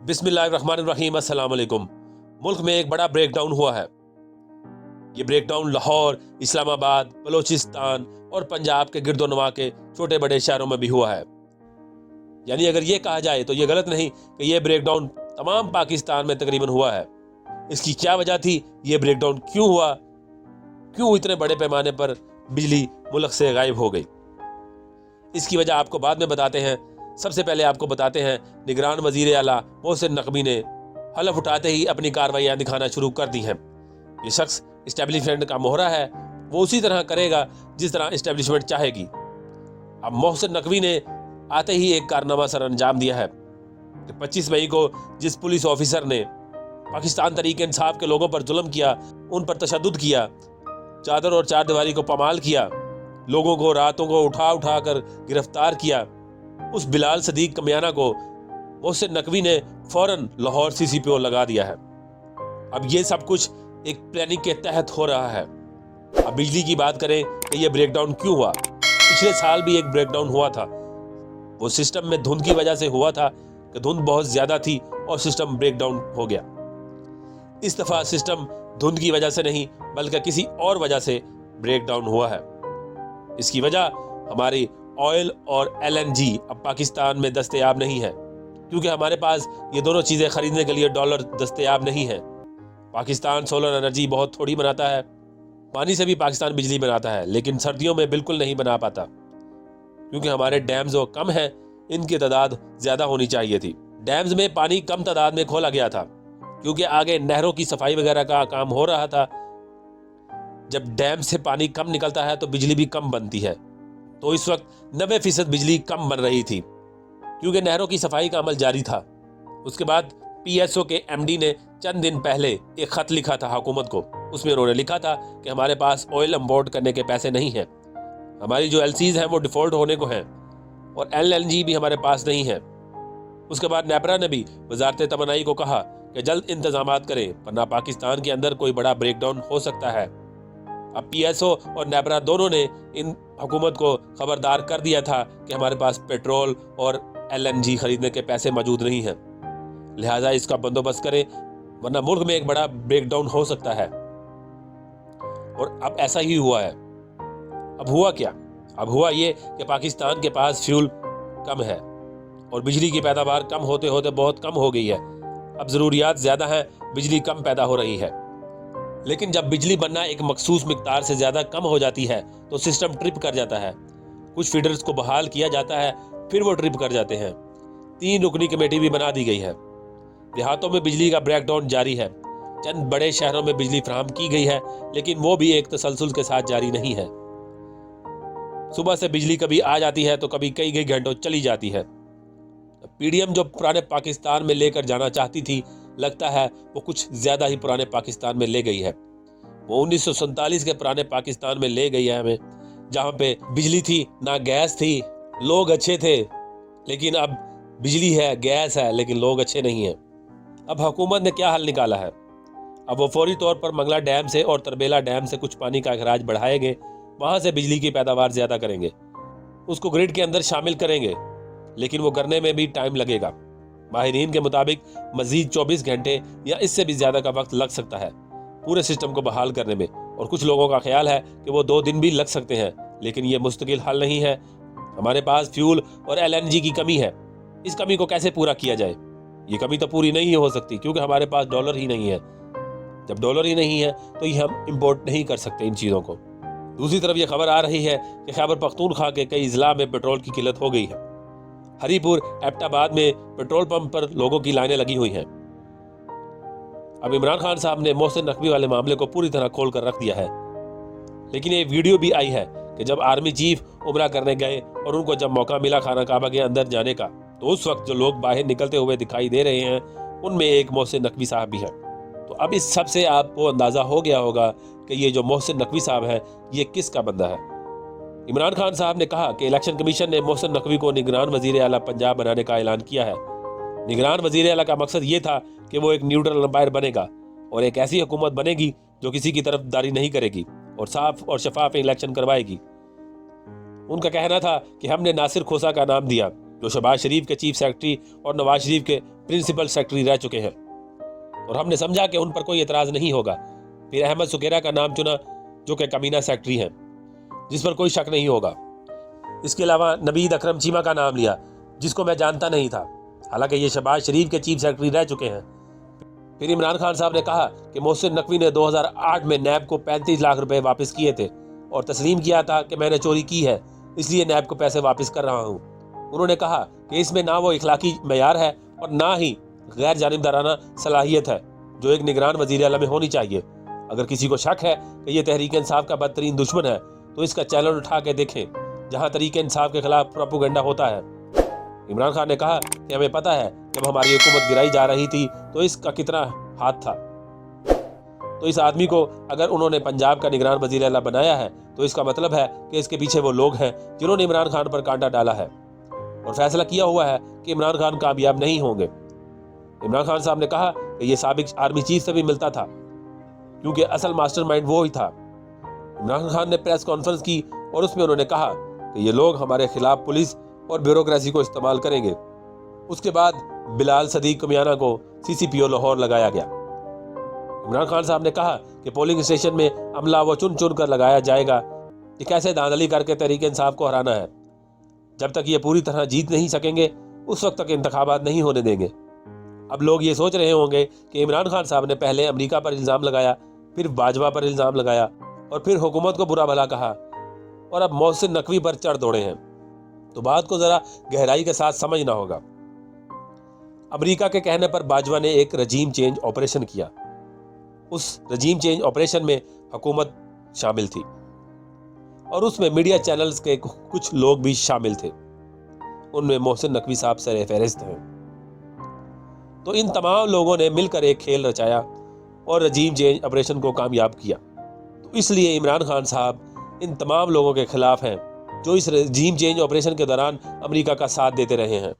बिस्मिल्लाहिर्रहमानिर्रहीम, अस्सलाम वालेकुम। मुल्क में एक बड़ा ब्रेकडाउन हुआ है। ये ब्रेकडाउन लाहौर, इस्लामाबाद, बलोचिस्तान और पंजाब के गिरदोनवा के छोटे बड़े शहरों में भी हुआ है। यानी अगर ये कहा जाए तो ये गलत नहीं कि ये ब्रेकडाउन तमाम पाकिस्तान में तकरीबन हुआ है। इसकी क्या वजह थी, ये ब्रेकडाउन क्यों हुआ, क्यों इतने बड़े पैमाने पर बिजली मुल्क से गायब हो गई, इसकी वजह आपको बाद में बताते हैं। सबसे पहले आपको बताते हैं, निगरान वजीर आला मोहसिन नकवी ने हलफ उठाते ही अपनी कार्रवाइयां दिखाना शुरू कर दी हैं। ये शख्स इस्टेब्लिशमेंट का मोहरा है, वो उसी तरह करेगा जिस तरह इस्टेब्लिशमेंट चाहेगी। अब मोहसिन नकवी ने आते ही एक कारनामा सर अंजाम दिया है कि 25 मई को जिस पुलिस ऑफिसर ने पाकिस्तान तरीके इंसाफ के लोगों पर जुल्म किया, उन पर तशद्दुद किया, चादर और चारदीवारी को पामाल किया, लोगों को रातों को उठा उठा कर गिरफ्तार किया, उस बिलाल सदीक कमियाना को मोहसिन नकवी ने फौरन लाहौर CCPO लगा दिया है। अब ये सब कुछ एक प्लानिंग के तहत हो रहा है। अब बिजली की बात करें कि ये ब्रेकडाउन क्यों हुआ। पिछले साल भी एक ब्रेकडाउन हुआ था, वो सिस्टम में धुंध की वजह से हुआ था कि धुंध बहुत ज्यादा थी और सिस्टम ब्रेकडाउन हो गया। इस दफा सिस्टम धुंध की वजह से नहीं बल्कि किसी और वजह से ब्रेकडाउन हुआ है। इसकी वजह हमारी ऑयल और LNG अब पाकिस्तान में दस्तयाब नहीं है, क्योंकि हमारे पास ये दोनों चीज़ें खरीदने के लिए डॉलर दस्तयाब नहीं है। पाकिस्तान सोलर एनर्जी बहुत थोड़ी बनाता है, पानी से भी पाकिस्तान बिजली बनाता है, लेकिन सर्दियों में बिल्कुल नहीं बना पाता, क्योंकि हमारे डैम्स कम हैं, इनकी तादाद ज़्यादा होनी चाहिए थी। डैम्स में पानी कम तादाद में खोला गया था, क्योंकि आगे नहरों की सफाई वगैरह का काम हो रहा था। जब डैम से पानी कम निकलता है तो बिजली भी कम बनती है, तो इस वक्त 90% बिजली कम बन रही थी, क्योंकि नहरों की सफाई का अमल जारी था। उसके बाद PSO के MD ने चंद दिन पहले एक खत लिखा था हुकूमत को। उसमें उन्होंने लिखा था कि हमारे पास ऑयल इंपोर्ट करने के पैसे नहीं हैं, हमारी जो LCs हैं वो डिफॉल्ट होने को हैं, और LNG भी हमारे पास नहीं है। उसके बाद नेपरा ने भी वजारत तमन्नाई को कहा कि जल्द इंतजामात करें, वरना पाकिस्तान के अंदर कोई बड़ा ब्रेकडाउन हो सकता है। अब PSO और नेपरा दोनों ने इन हुकूमत को खबरदार कर दिया था कि हमारे पास पेट्रोल और LNG खरीदने के पैसे मौजूद नहीं हैं, लिहाजा इसका बंदोबस्त करें, वरना मुल्क में एक बड़ा ब्रेकडाउन हो सकता है। और अब ऐसा ही हुआ है। अब हुआ क्या? अब हुआ ये कि पाकिस्तान के पास फ्यूल कम है और बिजली की पैदावार कम होते होते बहुत कम हो गई है। अब ज़रूरियात ज़्यादा हैं, बिजली कम पैदा हो रही है। लेकिन जब बिजली बनना एक मखसूस मिकदार से ज़्यादा कम हो जाती है तो सिस्टम ट्रिप कर जाता है। कुछ फीडर्स को बहाल किया जाता है, फिर वो ट्रिप कर जाते हैं। 3 रुकनी कमेटी भी बना दी गई है। देहातों में बिजली का ब्रेकडाउन जारी है। चंद बड़े शहरों में बिजली फराहम की गई है, लेकिन वो भी एक तसलसल के साथ जारी नहीं है। सुबह से बिजली कभी आ जाती है तो कभी कई घंटों चली जाती है। PDM जो पुराने पाकिस्तान में लेकर जाना चाहती थी, लगता है वो कुछ ज्यादा ही पुराने पाकिस्तान में ले गई है। वो 1947 के पुराने पाकिस्तान में ले गई है हमें, जहां पे बिजली थी ना गैस थी, लोग अच्छे थे। लेकिन अब बिजली है, गैस है, लेकिन लोग अच्छे नहीं हैं। अब हुकूमत ने क्या हल निकाला है? अब वो फौरी तौर पर मंगला डैम से और तरबेला डैम से कुछ पानी का अखराज बढ़ाएंगे, वहां से बिजली की पैदावार ज्यादा करेंगे, उसको ग्रिड के अंदर शामिल करेंगे, लेकिन वो करने में भी टाइम लगेगा। माहिरीन के मुताबिक मजीद 24 घंटे या इससे भी ज्यादा का वक्त लग सकता है पूरे सिस्टम को बहाल करने में, और कुछ लोगों का ख्याल है कि वो 2 दिन भी लग सकते हैं। लेकिन ये मुस्तकिल हल नहीं है। हमारे पास फ्यूल और LNG की कमी है। इस कमी को कैसे पूरा किया जाए? ये कमी तो पूरी नहीं हो सकती, क्योंकि हमारे पास डॉलर ही नहीं है। जब डॉलर ही नहीं है तो ये हम इंपोर्ट नहीं कर सकते इन चीज़ों को। दूसरी तरफ ये खबर आ रही है कि खैबर पख्तूनख्वा के कई जिला में पेट्रोल की किल्लत हो गई है। हरीपुर, एबटाबाद में पेट्रोल पंप पर लोगों की लाइनें लगी हुई हैं। अब इमरान खान साहब ने मोहसिन नकवी वाले मामले को पूरी तरह खोल कर रख दिया है। लेकिन ये वीडियो भी आई है कि जब आर्मी चीफ उमरा करने गए और उनको जब मौका मिला खाना काबा के अंदर जाने का, तो उस वक्त जो लोग बाहर निकलते हुए दिखाई दे रहे हैं, उनमें एक मोहसिन नकवी साहब भी है। तो अब इस सब से आपको अंदाज़ा हो गया होगा कि ये जो मोहसिन नकवी साहब है, ये किसका बंदा है। इमरान खान साहब ने कहा कि इलेक्शन कमीशन ने मोहसिन नकवी को निगरान वजीर आला पंजाब बनाने का ऐलान किया है। निगरान वजीर आला का मकसद ये था कि वो एक न्यूट्रल अंपायर बनेगा और एक ऐसी हुकूमत बनेगी जो किसी की तरफदारी नहीं करेगी और साफ और शफाफ इलेक्शन करवाएगी। उनका कहना था कि हमने नासिर खोसा का नाम दिया, जो शहबाज शरीफ के चीफ सेक्रेटरी और नवाज शरीफ के प्रिंसिपल सेक्रेटरी रह चुके हैं, और हमने समझा कि उन पर कोई एतराज़ नहीं होगा। फिर अहमद सुकेरा का नाम चुना, जो कि कमीना सेक्रेटरी हैं, जिस पर कोई शक नहीं होगा। इसके अलावा नबीद अकरम चीमा का नाम लिया, जिसको मैं जानता नहीं था, हालांकि ये शहबाज शरीफ के चीफ सेक्रेटरी रह चुके हैं। फिर इमरान खान साहब ने कहा कि मोहसिन नकवी ने 2008 में नैब को 35 लाख रुपए वापस किए थे और तस्लीम किया था कि मैंने चोरी की है, इसलिए नैब को पैसे वापस कर रहा हूँ। उन्होंने कहा कि इसमें ना वो इखलाकी मयार है और ना ही गैर जानिबदाराना सलाहियत है जो एक निगरान वज़ीर आला में होनी चाहिए। अगर किसी को शक है कि ये तहरीक इंसाफ का बदतरीन दुश्मन है तो इसका चैलेंज उठा के देखें, जहाँ तहरीक इंसाफ के खिलाफ प्रोपेगेंडा होता है। इमरान खान ने कहा कि हमें पता है जब हमारी हुकूमत गिराई जा रही थी तो इसका कितना हाथ था, तो इस आदमी को अगर उन्होंने पंजाब का निगरान वज़ीर आला बनाया है तो इसका मतलब है कि इसके पीछे वो लोग हैं जिन्होंने इमरान खान पर कांटा डाला है और फैसला किया हुआ है कि इमरान खान कामयाब नहीं होंगे। इमरान खान साहब ने कहा कि ये साबिक आर्मी चीफ से भी मिलता था, क्योंकि असल मास्टरमाइंड वो ही था। इमरान खान ने प्रेस कॉन्फ्रेंस की और उसमें उन्होंने कहा कि ये लोग हमारे खिलाफ पुलिस और ब्यूरोक्रेसी को इस्तेमाल करेंगे। उसके बाद बिलाल सदीक कमियाना को CCPO लाहौर लगाया गया। इमरान खान साहब ने कहा कि पोलिंग स्टेशन में अमला वो चुन चुन कर लगाया जाएगा कि कैसे धांधली करके तहरीक इंसाफ को हराना है। जब तक ये पूरी तरह जीत नहीं सकेंगे उस वक्त तक इंतखाबात नहीं होने देंगे। अब लोग ये सोच रहे होंगे कि इमरान खान साहब ने पहले अमेरिका पर इल्ज़ाम लगाया, फिर भाजपा पर इल्ज़ाम लगाया और फिर हुकूमत को बुरा भला कहा और अब मोहसिन नकवी पर चढ़ दौड़े हैं। तो बात को ज़रा गहराई के साथ समझना होगा। अमेरिका के कहने पर भाजपा ने एक रजीम चेंज ऑपरेशन किया। उस रजीम चेंज ऑपरेशन में हुकूमत शामिल थी और उसमें मीडिया चैनल्स के कुछ लोग भी शामिल थे, उनमें मोहसिन नकवी साहब सर फहरिस्त हैं। तो इन तमाम लोगों ने मिलकर एक खेल रचाया और रजीम चेंज ऑपरेशन को कामयाब किया। तो इसलिए इमरान खान साहब इन तमाम लोगों के खिलाफ हैं जो इस रजीम चेंज ऑपरेशन के दौरान अमेरिका का साथ देते रहे हैं।